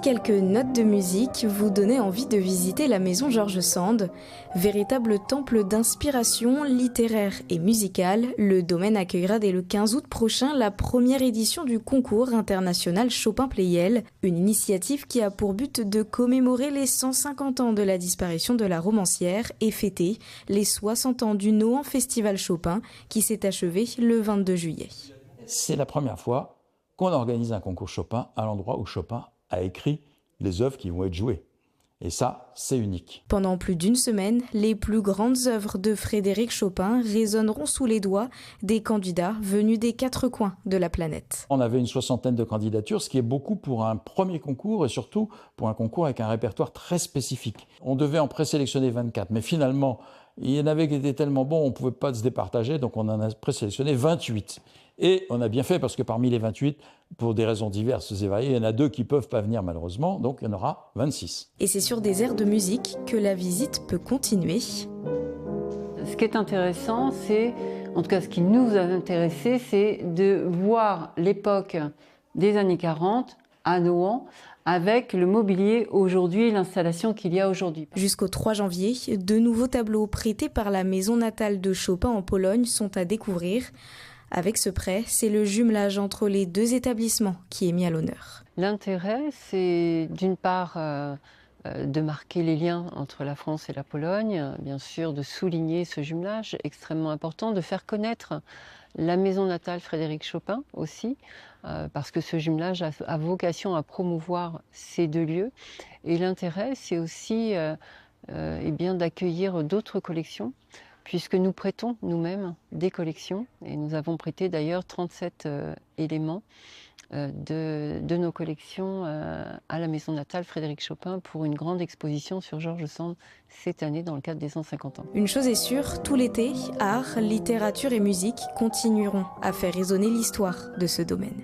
quelques notes de musique vous donnaient envie de visiter la maison George Sand. Véritable temple d'inspiration littéraire et musicale, le domaine accueillera dès le 15 août prochain la première édition du concours international Chopin-Pleyel, une initiative qui a pour but de commémorer les 150 ans de la disparition de la romancière et fêter les 60 ans du Nohant Festival Chopin qui s'est achevé le 22 juillet. C'est la première fois qu'on organise un concours Chopin à l'endroit où Chopin a écrit les œuvres qui vont être jouées. Et ça, c'est unique. Pendant plus d'une semaine, les plus grandes œuvres de Frédéric Chopin résonneront sous les doigts des candidats venus des 4 coins de la planète. On avait une 60aine de candidatures, ce qui est beaucoup pour un premier concours et surtout pour un concours avec un répertoire très spécifique. On devait en présélectionner 24, mais finalement, il y en avait qui étaient tellement bons, on ne pouvait pas se départager, donc on en a présélectionné 28. Et on a bien fait parce que parmi les 28, pour des raisons diverses et variées, il y en a 2 qui ne peuvent pas venir malheureusement, donc il y en aura 26. Et c'est sur des airs de musique que la visite peut continuer. Ce qui est intéressant, c'est, en tout cas ce qui nous a intéressé, c'est de voir l'époque des années 40 à Nohant, avec le mobilier aujourd'hui et l'installation qu'il y a aujourd'hui. Jusqu'au 3 janvier, de nouveaux tableaux prêtés par la maison natale de Chopin en Pologne sont à découvrir. Avec ce prêt, c'est le jumelage entre les 2 établissements qui est mis à l'honneur. L'intérêt, c'est d'une part de marquer les liens entre la France et la Pologne, bien sûr de souligner ce jumelage extrêmement important, de faire connaître la maison natale Frédéric Chopin aussi, parce que ce jumelage a vocation à promouvoir ces 2 lieux. Et l'intérêt, c'est aussi d'accueillir d'autres collections, puisque nous prêtons nous-mêmes des collections, et nous avons prêté d'ailleurs 37 éléments de nos collections à la maison natale Frédéric Chopin pour une grande exposition sur George Sand cette année dans le cadre des 150 ans. Une chose est sûre, tout l'été, art, littérature et musique continueront à faire résonner l'histoire de ce domaine.